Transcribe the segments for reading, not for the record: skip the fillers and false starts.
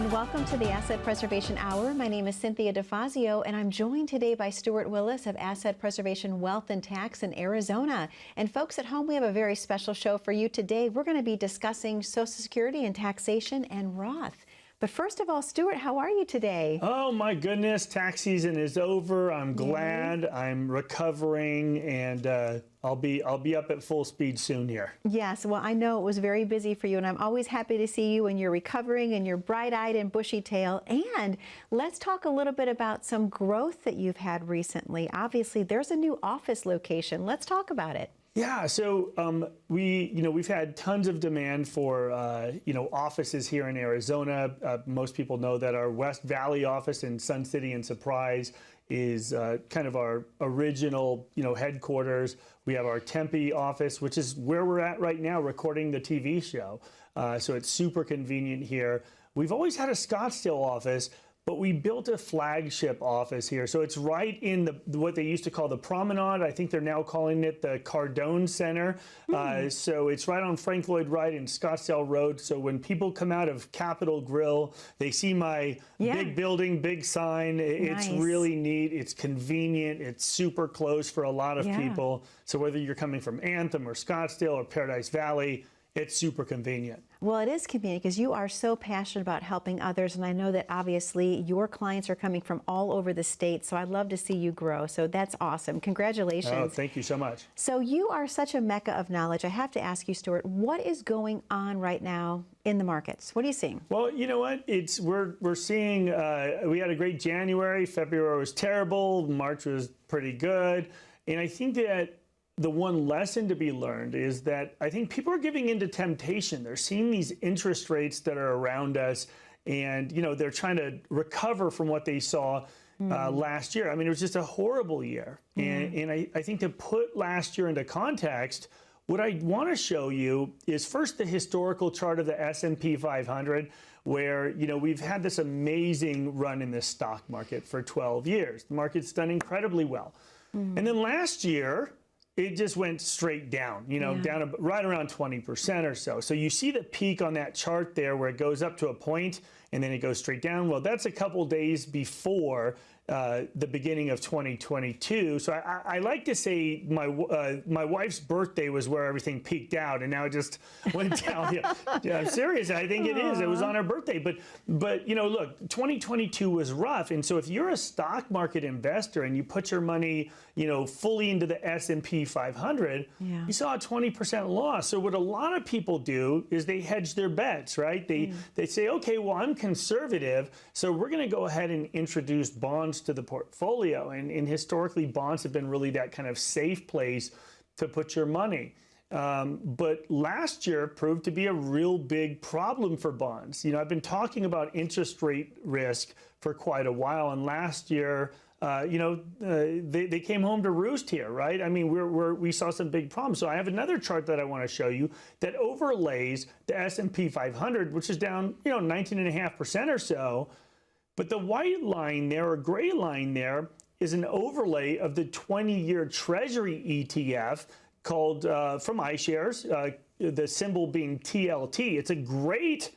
and welcome to the Asset Preservation Hour. My name is Cynthia DeFazio, and I'm joined today by Stewart Willis of Asset Preservation Wealth and Tax in Arizona. And folks at home, we have a very special show for you today. We're going to be discussing Social Security and taxation and Roth. But first of all, Stewart, how are you today? Oh my goodness, tax season is over. I'm glad. I'm recovering, and I'll be up at full speed soon here. Yes, well, I know it was very busy for you, and I'm always happy to see you when you're recovering and you're bright-eyed and bushy-tailed. And let's talk a little bit about some growth that you've had recently. Obviously, there's a new office location. Let's talk about it. Yeah, so we've had tons of demand for offices here in Arizona. Most people know that our West Valley office in Sun City and Surprise is kind of our original headquarters. We have our Tempe office, which is where we're at right now recording the TV show. So it's super convenient here. We've always had a Scottsdale office, but we built a flagship office here. So it's right in what they used to call the Promenade. I think they're now calling it the Cardone Center. So it's right on Frank Lloyd Wright and Scottsdale Road. So when people come out of Capitol Grill, they see my big building, big sign. It's really neat. It's convenient. It's super close for a lot of people. So whether you're coming from Anthem or Scottsdale or Paradise Valley, it's super convenient. Well, it is convenient because you are so passionate about helping others, and I know that obviously your clients are coming from all over the state, so I'd love to see you grow. So that's awesome. Congratulations. Oh, thank you so much. So you are such a mecca of knowledge. I have to ask you, Stewart, what is going on right now in the markets? What are you seeing? Well, you know what? We're seeing, we had a great January. February was terrible. March was pretty good. And I think that the one lesson to be learned is that I think people are giving into temptation. They're seeing these interest rates that are around us, and they're trying to recover from what they saw last year. I mean, it was just a horrible year. And I think to put last year into context, what I want to show you is first the historical chart of the S&P 500, where we've had this amazing run in this stock market for 12 years. The market's done incredibly well. And then last year, it just went straight down, down right around 20% or so. So you see the peak on that chart there where it goes up to a point and then it goes straight down. Well, that's a couple days before the beginning of 2022. So I like to say my wife's birthday was where everything peaked out, and now it just went down. Yeah, I'm serious. I think it is. It was on her birthday. But look, 2022 was rough. And so if you're a stock market investor and you put your money, fully into the S&P 500, you saw a 20% loss. So what a lot of people do is they hedge their bets, right? They say, okay, well, I'm conservative, so we're going to go ahead and introduce bonds to the portfolio. And historically, bonds have been really that kind of safe place to put your money. But last year proved to be a real big problem for bonds. I've been talking about interest rate risk for quite a while, and last year, they came home to roost here, right? I mean, we saw some big problems. So I have another chart that I want to show you that overlays the S&P 500, which is down, 19.5% or so. But the white line there, or gray line there, is an overlay of the 20-year Treasury ETF called from iShares, the symbol being TLT. It's a great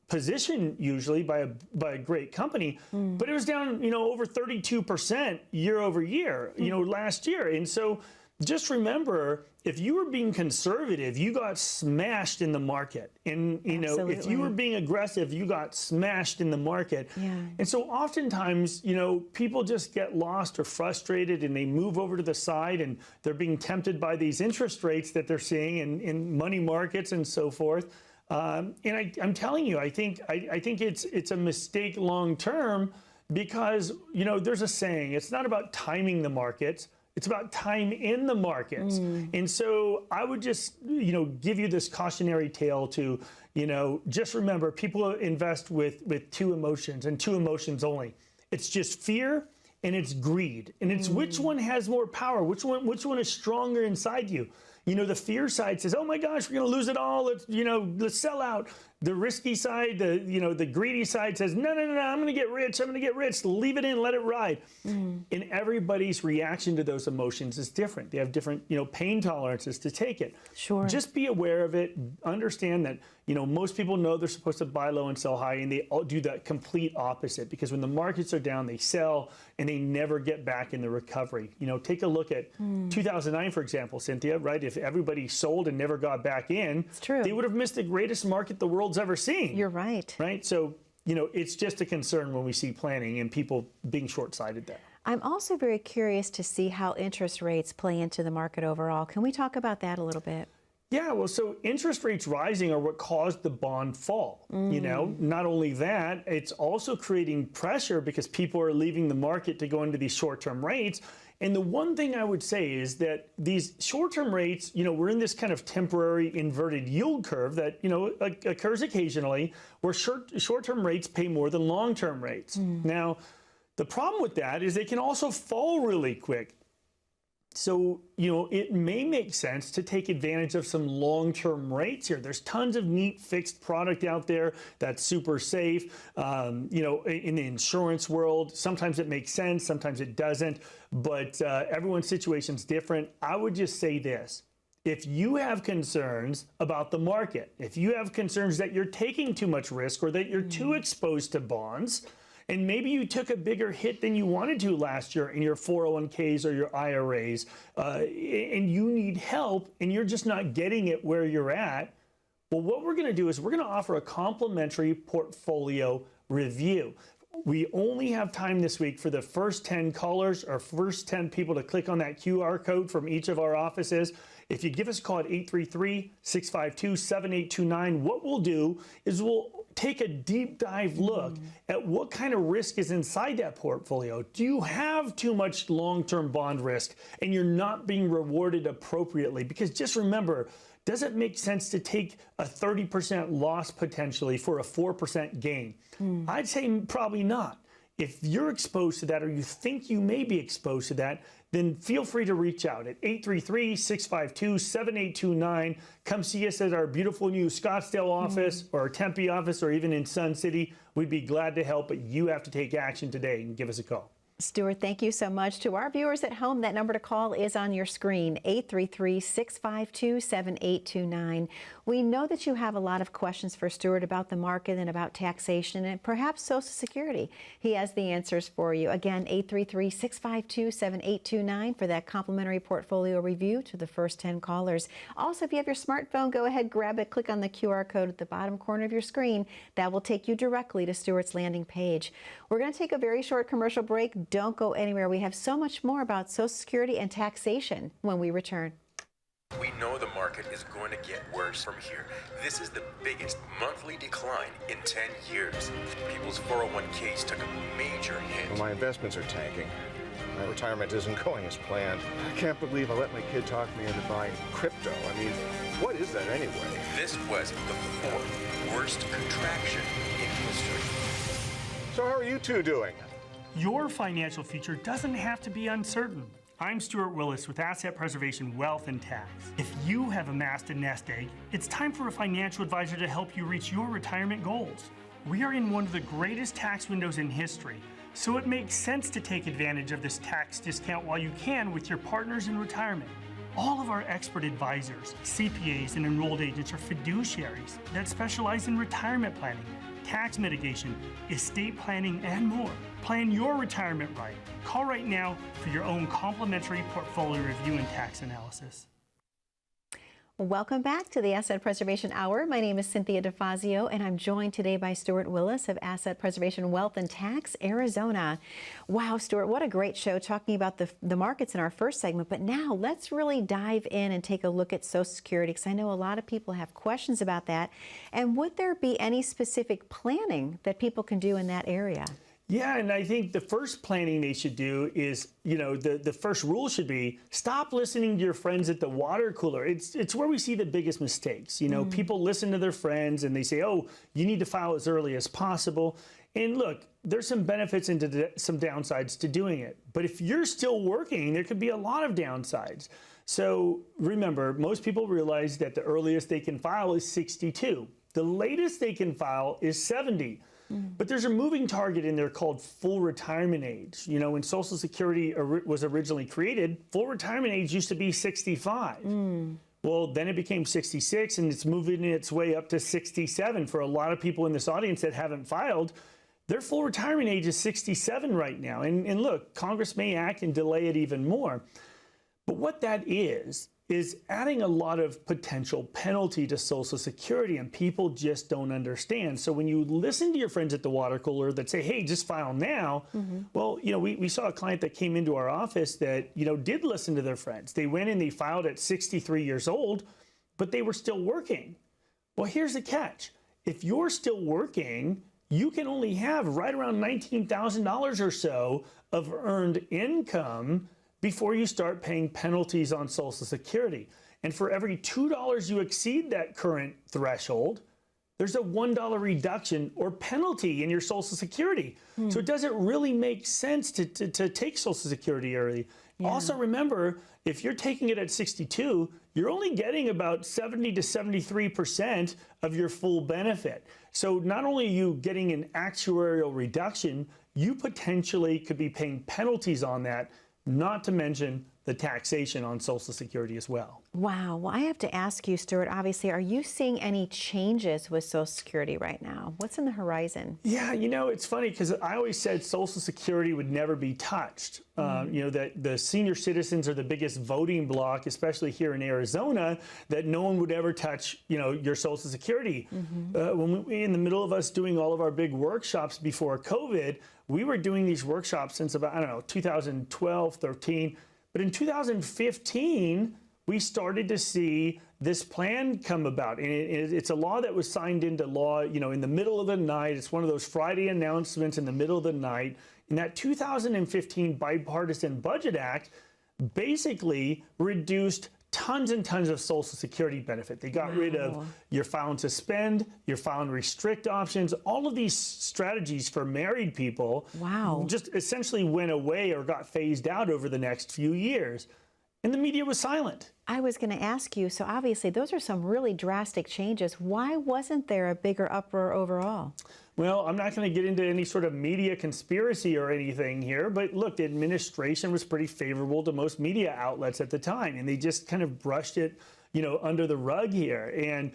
position usually by a great company, but it was down, over 32% year over year, last year. And so just remember, if you were being conservative, you got smashed in the market. And, if you were being aggressive, you got smashed in the market. And so oftentimes, people just get lost or frustrated and they move over to the side and they're being tempted by these interest rates that they're seeing in money markets and so forth. And I'm telling you, I think it's a mistake long term because, there's a saying, it's not about timing the markets. It's about time in the markets. And so I would just, give you this cautionary tale to, just remember, people invest with two emotions and two emotions only. It's just fear and it's greed. And it's which one has more power, which one is stronger inside you. The fear side says, oh my gosh, we're going to lose it all. Let's sell out. The risky side, the greedy side says, no, I'm going to get rich. I'm going to get rich. Leave it in, let it ride. And everybody's reaction to those emotions is different. They have different, pain tolerances to take it. Sure. Just be aware of it. Understand that, most people know they're supposed to buy low and sell high, and they all do the complete opposite, because when the markets are down, they sell and they never get back in the recovery. Take a look at 2009, for example, Cynthia, right? If everybody sold and never got back in, it's true. They would have missed the greatest market the world's ever seen. You're right. Right? So, it's just a concern when we see planning and people being short-sighted there. I'm also very curious to see how interest rates play into the market overall. Can we talk about that a little bit? Yeah, well, so interest rates rising are what caused the bond fall. Not only that, it's also creating pressure because people are leaving the market to go into these short-term rates. And the one thing I would say is that these short-term rates, we're in this kind of temporary inverted yield curve that, occurs occasionally, where short-term rates pay more than long-term rates. Now, the problem with that is they can also fall really quick. So, it may make sense to take advantage of some long-term rates here. There's tons of neat fixed product out there that's super safe. In the insurance world, sometimes it makes sense, sometimes it doesn't, but everyone's situation's different. I would just say this. If you have concerns about the market, if you have concerns that you're taking too much risk or that you're too exposed to bonds, and maybe you took a bigger hit than you wanted to last year in your 401ks or your IRAs, and you need help and you're just not getting it where you're at, well, what we're going to do is we're going to offer a complimentary portfolio review. We only have time this week for the first 10 callers or first 10 people to click on that QR code from each of our offices. If you give us a call at 833-652-7829, what we'll do is we'll take a deep dive look at what kind of risk is inside that portfolio. Do you have too much long-term bond risk and you're not being rewarded appropriately? Because just remember, does it make sense to take a 30% loss potentially for a 4% gain? I'd say probably not. If you're exposed to that or you think you may be exposed to that, then feel free to reach out at 833-652-7829. Come see us at our beautiful new Scottsdale office or our Tempe office or even in Sun City. We'd be glad to help, but you have to take action today and give us a call. Stewart, thank you so much. To our viewers at home, that number to call is on your screen, 833-652-7829. We know that you have a lot of questions for Stewart about the market and about taxation and perhaps Social Security. He has the answers for you. Again, 833-652-7829 for that complimentary portfolio review to the first 10 callers. Also, if you have your smartphone, go ahead, grab it, click on the QR code at the bottom corner of your screen. That will take you directly to Stewart's landing page. We're going to take a very short commercial break. Don't go anywhere. We have so much more about Social Security and taxation when we return. We know the market is going to get worse from here. This is the biggest monthly decline in 10 years. People's 401ks took a major hit. Well, my investments are tanking. My retirement isn't going as planned. I can't believe I let my kid talk me into buying crypto. I mean, what is that anyway? This was the fourth worst contraction in history. So how are you two doing? Your financial future doesn't have to be uncertain. I'm Stewart Willis with Asset Preservation Wealth and Tax. If you have amassed a nest egg, it's time for a financial advisor to help you reach your retirement goals. We are in one of the greatest tax windows in history, so it makes sense to take advantage of this tax discount while you can with your partners in retirement. All of our expert advisors, CPAs, and enrolled agents are fiduciaries that specialize in retirement planning, tax mitigation, estate planning, and more. Plan your retirement right. Call right now for your own complimentary portfolio review and tax analysis. Welcome back to the Asset Preservation Hour. My name is Cynthia DeFazio, and I'm joined today by Stewart Willis of Asset Preservation Wealth and Tax, Arizona. Wow, Stewart, what a great show talking about the markets in our first segment. But now let's really dive in and take a look at Social Security, because I know a lot of people have questions about that. And would there be any specific planning that people can do in that area? Yeah, and I think the first planning they should do is, the first rule should be stop listening to your friends at the water cooler. It's where we see the biggest mistakes. People listen to their friends and they say, oh, you need to file as early as possible. And look, there's some benefits and some downsides to doing it. But if you're still working, there could be a lot of downsides. So remember, most people realize that the earliest they can file is 62. The latest they can file is 70. But there's a moving target in there called full retirement age. You know, when Social Security was originally created, full retirement age used to be 65. Well, then it became 66, and it's moving its way up to 67. For a lot of people in this audience that haven't filed, their full retirement age is 67 right now. And look, Congress may act and delay it even more. But what that is adding a lot of potential penalty to Social Security, and people just don't understand. So when you listen to your friends at the water cooler that say, hey, just file now, well, you know, we saw a client that came into our office that, you know, did listen to their friends. They went and they filed at 63 years old, but they were still working. Well, here's the catch. If you're still working, you can only have right around $19,000 or so of earned income before you start paying penalties on Social Security. And for every $2 you exceed that current threshold, there's a $1 reduction or penalty in your Social Security. So it doesn't really make sense to take Social Security early. Also remember, if you're taking it at 62, you're only getting about 70 to 73% of your full benefit. So not only are you getting an actuarial reduction, you potentially could be paying penalties on that, not to mention the taxation on Social Security as well. Wow. Well, I have to ask you, Stewart, obviously, are you seeing any changes with Social Security right now? What's in the horizon? Yeah, you know, it's funny because I always said Social Security would never be touched. You know, that the senior citizens are the biggest voting bloc, especially here in Arizona, that no one would ever touch, you know, your Social Security. When we, in the middle of us doing all of our big workshops before COVID, we were doing these workshops since about, I don't know, 2012, 13. But in 2015, we started to see this plan come about. And it's a law that was signed into law, you know, in the middle of the night. It's one of those Friday announcements in the middle of the night. And that 2015 Bipartisan Budget Act basically reduced tons and tons of Social Security benefit. They got rid of your file and suspend, your file and restrict options. All of these strategies for married people just essentially went away or got phased out over the next few years. And the media was silent. I was going to ask you, so obviously those are some really drastic changes. Why wasn't there a bigger uproar overall? Well, I'm not going to get into any sort of media conspiracy or anything here, but look, the administration was pretty favorable to most media outlets at the time, and they just kind of brushed it, you know, under the rug here. And,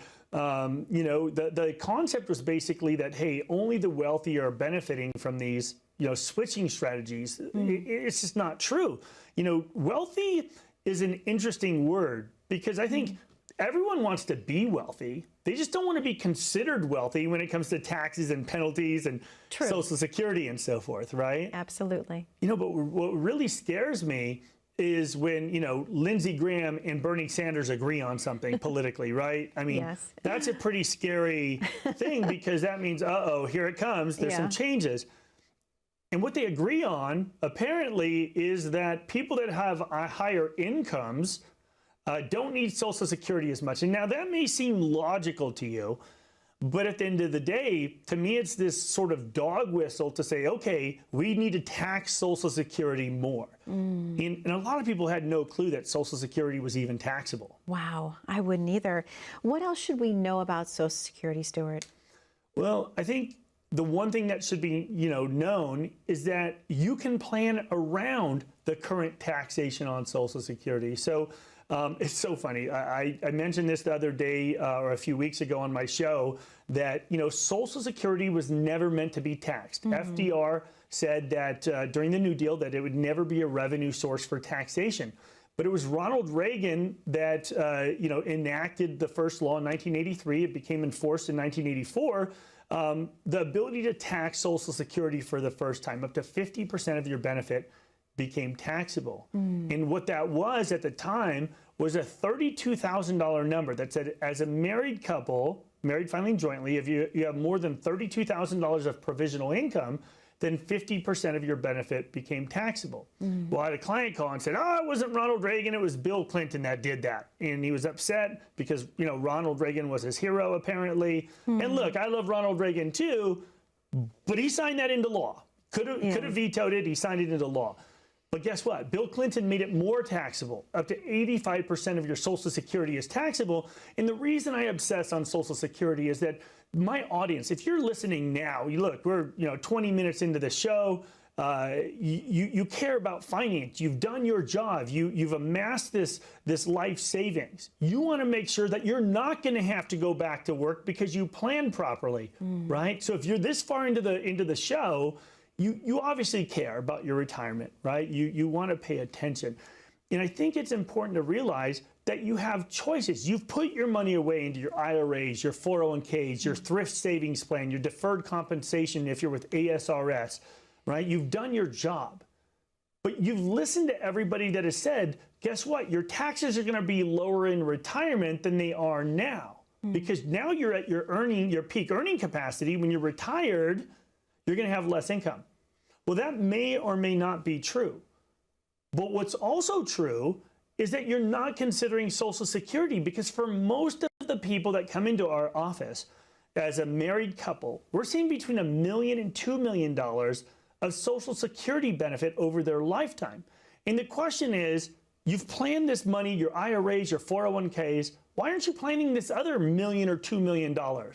you know, the concept was basically that, hey, only the wealthy are benefiting from these, you know, switching strategies. It's just not true. You know, wealthy is an interesting word because I think everyone wants to be wealthy. They just don't want to be considered wealthy when it comes to taxes and penalties and Social Security and so forth, right? Absolutely. You know, but what really scares me is when, you know, Lindsey Graham and Bernie Sanders agree on something politically, right? I mean, that's a pretty scary thing because that means, uh-oh, here it comes. There's some changes. And what they agree on, apparently, is that people that have higher incomes don't need Social Security as much. And now that may seem logical to you, but at the end of the day, to me, it's this sort of dog whistle to say, okay, we need to tax Social Security more. And a lot of people had no clue that Social Security was even taxable. Wow, I wouldn't either. What else should we know about Social Security, Stewart? Well, I think the one thing that should be, you know, known is that you can plan around the current taxation on Social Security. So it's so funny. I mentioned this the other day or a few weeks ago on my show that, you know, Social Security was never meant to be taxed. FDR said that during the New Deal that it would never be a revenue source for taxation. But it was Ronald Reagan that, you know, enacted the first law in 1983. It became enforced in 1984. The ability to tax Social Security for the first time, up to 50% of your benefit became taxable. And what that was at the time was a $32,000 number that said as a married couple, married filing jointly, if you have more than $32,000 of provisional income, then 50% of your benefit became taxable. Well, I had a client call and said, oh, it wasn't Ronald Reagan, it was Bill Clinton that did that. And he was upset because, you know, Ronald Reagan was his hero, apparently. And look, I love Ronald Reagan too, but he signed that into law. Could have vetoed it, he signed it into law. But guess what? Bill Clinton made it more taxable. Up to 85% of your Social Security is taxable. And the reason I obsess on Social Security is that my audience, if you're listening now, you look, we're 20 minutes into the show. You care about finance. You've done your job. You've amassed this life savings. You want to make sure that you're not going to have to go back to work because you planned properly, right? So if you're this far into the show, you obviously care about your retirement, right? You want to pay attention. And I think it's important to realize that you have choices. You've put your money away into your IRAs, your 401ks, your thrift savings plan, your deferred compensation if you're with ASRS, right? You've done your job. But you've listened to everybody that has said, guess what? Your taxes are going to be lower in retirement than they are now. Because now you're at your peak earning capacity. When you're retired, you're going to have less income. Well, that may or may not be true. But what's also true is that you're not considering Social Security, because for most of the people that come into our office as a married couple, we're seeing between $1 million and $2 million of Social Security benefit over their lifetime. And the question is, you've planned this money, your IRAs, your 401ks, why aren't you planning this other $1 million or $2 million,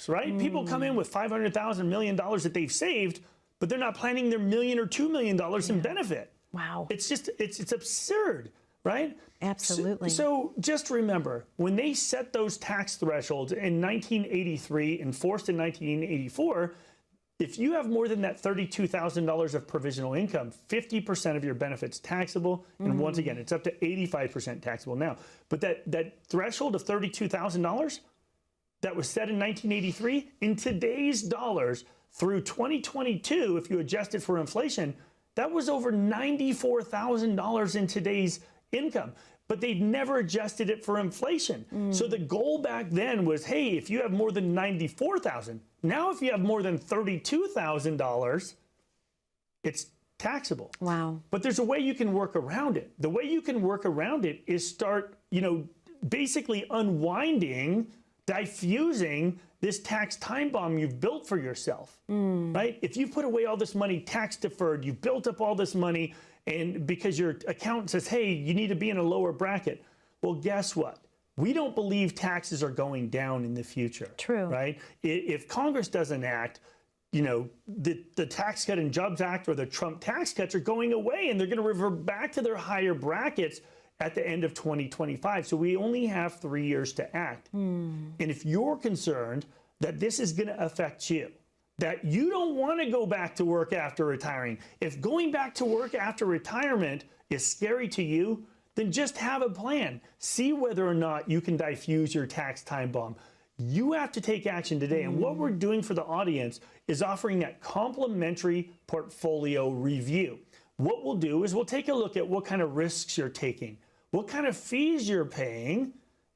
right? People come in with $500,000, $1 million that they've saved, but they're not planning their $1 million or $2 million in benefit. Wow. It's just, it's absurd, right? Absolutely. So just remember, when they set those tax thresholds in 1983, enforced in 1984, if you have more than that $32,000 of provisional income, 50% of your benefit's taxable. And once again, it's up to 85% taxable now. But that threshold of $32,000 that was set in 1983, in today's dollars, through 2022, if you adjust it for inflation, that was over $94,000 in today's income. But they've never adjusted it for inflation. So the goal back then was, hey, if you have more than $94,000, now if you have more than $32,000, it's taxable. Wow. But there's a way you can work around it. The way you can work around it is start, basically unwinding, diffusing this tax time bomb you've built for yourself, right? If you put away all this money tax deferred, you've built up all this money, and because your accountant says, hey, you need to be in a lower bracket. Well, guess what? We don't believe taxes are going down in the future. True. Right? If Congress doesn't act, the Tax Cut and Jobs Act or the Trump tax cuts are going away, and they're going to revert back to their higher brackets at the end of 2025. So we only have 3 years to act. And if you're concerned that this is going to affect you, that you don't want to go back to work after retiring, if going back to work after retirement is scary to you, then just have a plan. See whether or not you can diffuse your tax time bomb. You have to take action today. And what we're doing for the audience is offering that complimentary portfolio review. What we'll do is we'll take a look at what kind of risks you're taking, what kind of fees you're paying,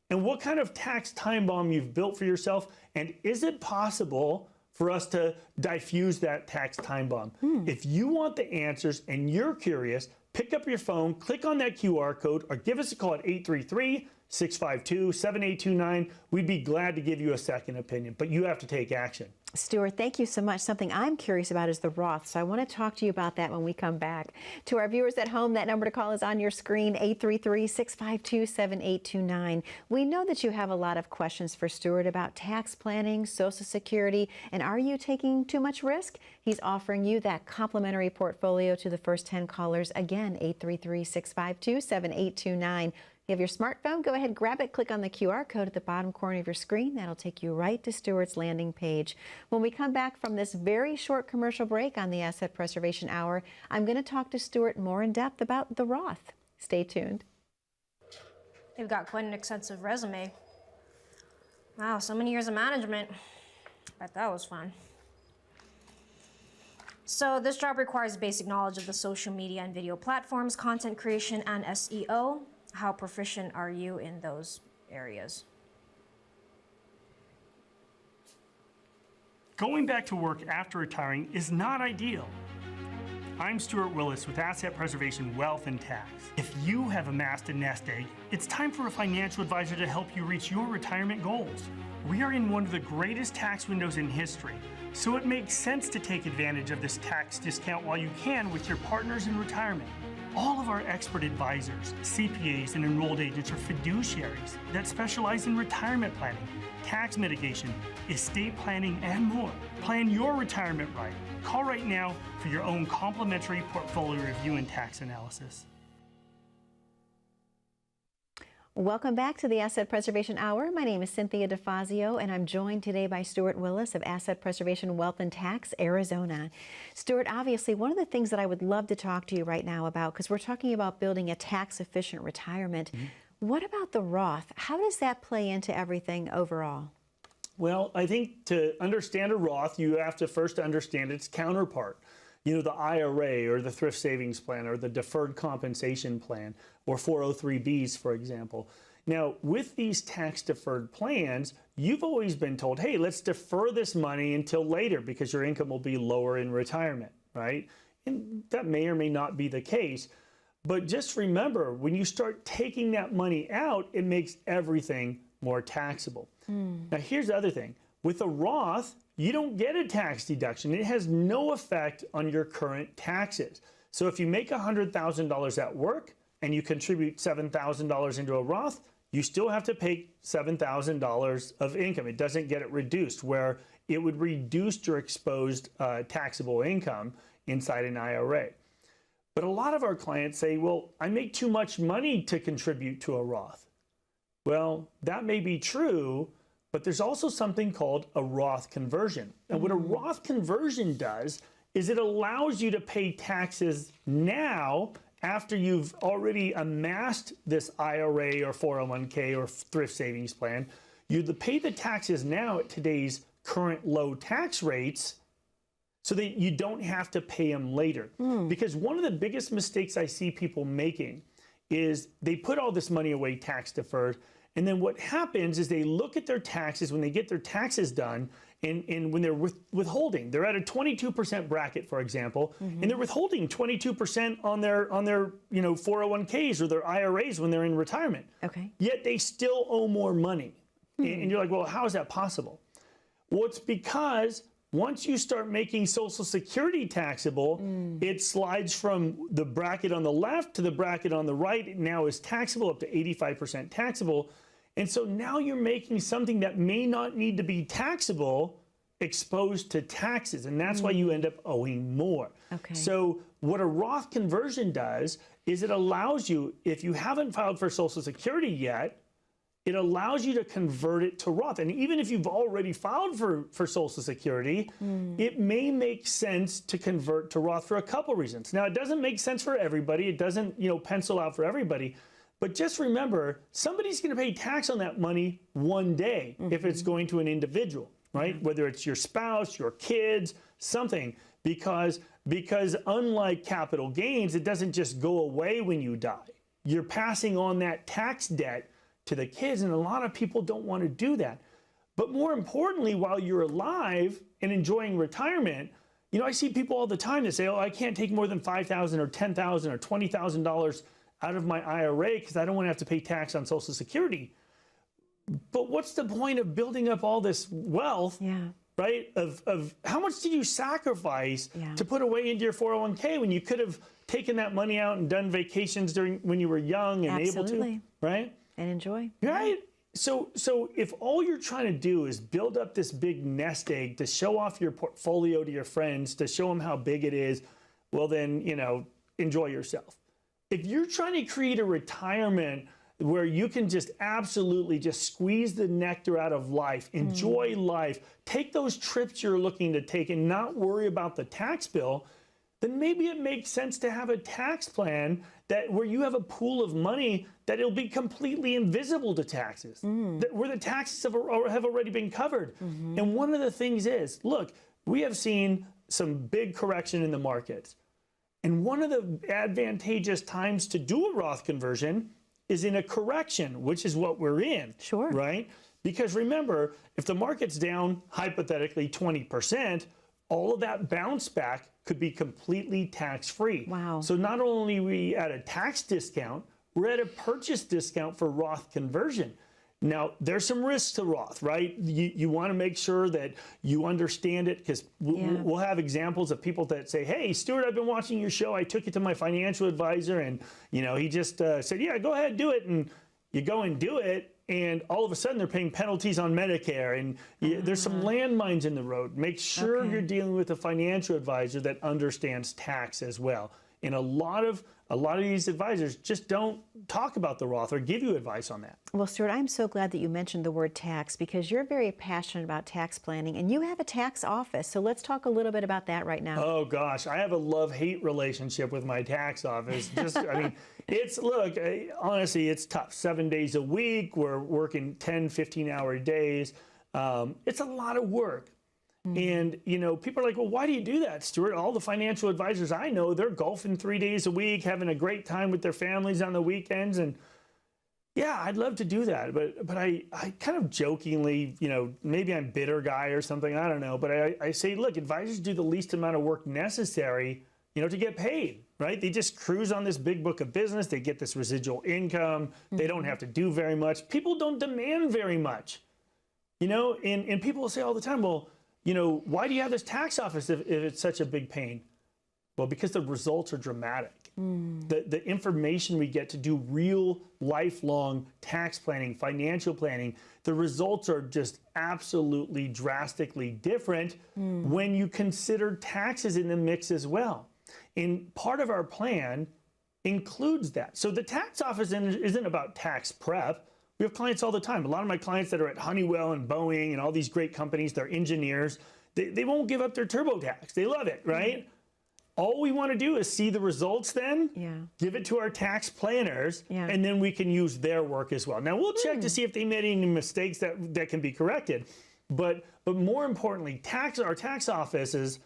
and what kind of tax time bomb you've built for yourself. And is it possible for us to diffuse that tax time bomb? If you want the answers and you're curious, pick up your phone, click on that QR code, or give us a call at 833-652-7829. We'd be glad to give you a second opinion, but you have to take action. Stuart, thank you so much. Something I'm curious about is the Roth, so I want to talk to you about that when we come back. To our viewers at home, that number to call is on your screen, 833-652-7829. We know that you have a lot of questions for Stewart about tax planning, Social Security, and are you taking too much risk? He's offering you that complimentary portfolio to the first 10 callers. Again, 833-652-7829. You have your smartphone, go ahead, grab it, click on the QR code at the bottom corner of your screen. That'll take you right to Stewart's landing page. When we come back from this very short commercial break on the Asset Preservation Hour, I'm going to talk to Stewart more in depth about the Roth. Stay tuned. You've got quite an extensive resume. Wow, so many years of management. Bet that was fun. So this job requires basic knowledge of the social media and video platforms, content creation, and SEO. How proficient are you in those areas? Going back to work after retiring is not ideal. I'm Stewart Willis with Asset Preservation Wealth and Tax. If you have amassed a nest egg, it's time for a financial advisor to help you reach your retirement goals. We are in one of the greatest tax windows in history, so it makes sense to take advantage of this tax discount while you can with your partners in retirement. All of our expert advisors, CPAs, and enrolled agents are fiduciaries that specialize in retirement planning, tax mitigation, estate planning, and more. Plan your retirement right. Call right now for your own complimentary portfolio review and tax analysis. Welcome back to the Asset Preservation Hour. My name is Cynthia DeFazio, and I'm joined today by Stewart Willis of Asset Preservation Wealth and Tax, Arizona. Stewart, obviously, one of the things that I would love to talk to you right now about, because we're talking about building a tax-efficient retirement, what about the Roth? How does that play into everything overall? Well, I think to understand a Roth, you have to first understand its counterpart. You know, the IRA or the thrift savings plan or the deferred compensation plan or 403Bs, for example. Now, with these tax deferred plans, you've always been told, hey, let's defer this money until later because your income will be lower in retirement, right? And that may or may not be the case. But just remember, when you start taking that money out, it makes everything more taxable. Now, here's the other thing. With a Roth, you don't get a tax deduction. It has no effect on your current taxes. So if you make $100,000 at work and you contribute $7,000 into a Roth, you still have to pay $7,000 of income. It doesn't get it reduced, where it would reduce your exposed taxable income inside an IRA. But a lot of our clients say, well, I make too much money to contribute to a Roth. Well, that may be true, but there's also something called a Roth conversion. And what a Roth conversion does is it allows you to pay taxes now after you've already amassed this IRA or 401k or thrift savings plan. You pay the taxes now at today's current low tax rates so that you don't have to pay them later. Because one of the biggest mistakes I see people making is they put all this money away tax deferred, and then what happens is they look at their taxes when they get their taxes done, and when they're withholding, they're at a 22% bracket, for example, and they're withholding 22% on their 401ks or their IRAs when they're in retirement. Okay. Yet they still owe more money. And you're like, well, how is that possible? Well, it's because once you start making Social Security taxable, it slides from the bracket on the left to the bracket on the right. It now is taxable up to 85% taxable. And so now you're making something that may not need to be taxable exposed to taxes. And that's why you end up owing more. Okay. So what a Roth conversion does is it allows you, if you haven't filed for Social Security yet, it allows you to convert it to Roth. And even if you've already filed for Social Security, it may make sense to convert to Roth for a couple reasons. Now, it doesn't make sense for everybody. It doesn't, pencil out for everybody. But just remember, somebody's going to pay tax on that money one day if it's going to an individual, right? Whether it's your spouse, your kids, something. Because unlike capital gains, it doesn't just go away when you die. You're passing on that tax debt to the kids, and a lot of people don't want to do that. But more importantly, while you're alive and enjoying retirement, I see people all the time that say, oh, I can't take more than $5,000 or $10,000 or $20,000 out of my IRA because I don't want to have to pay tax on Social Security. But what's the point of building up all this wealth, right? Of how much did you sacrifice to put away into your 401k when you could have taken that money out and done vacations when you were young and able to, right? And enjoy. Right? So if all you're trying to do is build up this big nest egg to show off your portfolio to your friends, to show them how big it is, well then, enjoy yourself. If you're trying to create a retirement where you can just absolutely just squeeze the nectar out of life, enjoy life, take those trips you're looking to take and not worry about the tax bill, then maybe it makes sense to have a tax plan where you have a pool of money that it'll be completely invisible to taxes, where the taxes have already been covered. And one of the things is, look, we have seen some big correction in the markets. And one of the advantageous times to do a Roth conversion is in a correction, which is what we're in. Sure. Right? Because remember, if the market's down, hypothetically, 20%, all of that bounce back could be completely tax-free. Wow. So not only are we at a tax discount, we're at a purchase discount for Roth conversion. Now, there's some risks to Roth, right? You want to make sure that you understand it, because we'll have examples of people that say, hey, Stewart, I've been watching your show. I took it to my financial advisor, and he just said, yeah, go ahead, do it. And you go and do it, and all of a sudden they're paying penalties on Medicare, and there's some landmines in the road. Make sure you're dealing with a financial advisor that understands tax as well. And a lot of these advisors just don't talk about the Roth or give you advice on that. Well, Stewart, I'm so glad that you mentioned the word tax, because you're very passionate about tax planning and you have a tax office. So let's talk a little bit about that right now. Oh gosh, I have a love-hate relationship with my tax office. Honestly, it's tough. 7 days a week, we're working 10, 15-hour days. It's a lot of work. And, people are like, well, why do you do that, Stewart? All the financial advisors I know, they're golfing 3 days a week, having a great time with their families on the weekends. And yeah, I'd love to do that. But I kind of jokingly, maybe I'm a bitter guy or something, I don't know. But I say, look, advisors do the least amount of work necessary, to get paid, right? They just cruise on this big book of business. They get this residual income. They don't have to do very much. People don't demand very much, and people will say all the time, well, why do you have this tax office if it's such a big pain? Well, because the results are dramatic. The information we get to do real lifelong tax planning, financial planning, the results are just absolutely drastically different when you consider taxes in the mix as well. And part of our plan includes that. So the tax office isn't about tax prep. We have clients all the time. A lot of my clients that are at Honeywell and Boeing and all these great companies, they're engineers. They won't give up their TurboTax. They love it, right? All we want to do is see the results then, give it to our tax planners, and then we can use their work as well. Now, we'll check to see if they made any mistakes that can be corrected. But more importantly, our tax offices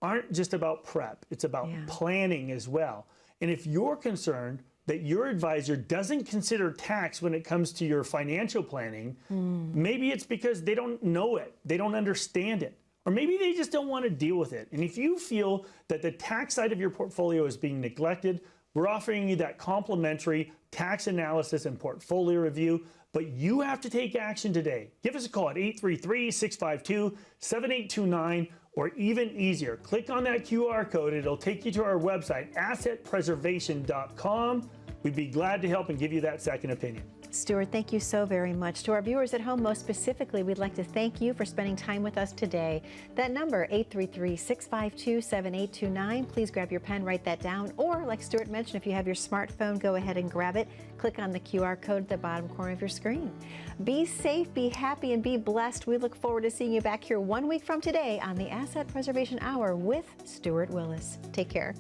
aren't just about prep. It's about planning as well. And if you're concerned that your advisor doesn't consider tax when it comes to your financial planning, maybe it's because they don't know it, they don't understand it, or maybe they just don't want to deal with it. And if you feel that the tax side of your portfolio is being neglected, we're offering you that complimentary tax analysis and portfolio review, but you have to take action today. Give us a call at 833-652-7829, or even easier, click on that QR code. It'll take you to our website, assetpreservation.com. We'd be glad to help and give you that second opinion. Stewart, thank you so very much. To our viewers at home, most specifically, we'd like to thank you for spending time with us today. That number, 833-652-7829. Please grab your pen, write that down. Or, like Stewart mentioned, if you have your smartphone, go ahead and grab it. Click on the QR code at the bottom corner of your screen. Be safe, be happy, and be blessed. We look forward to seeing you back here 1 week from today on the Asset Preservation Hour with Stewart Willis. Take care.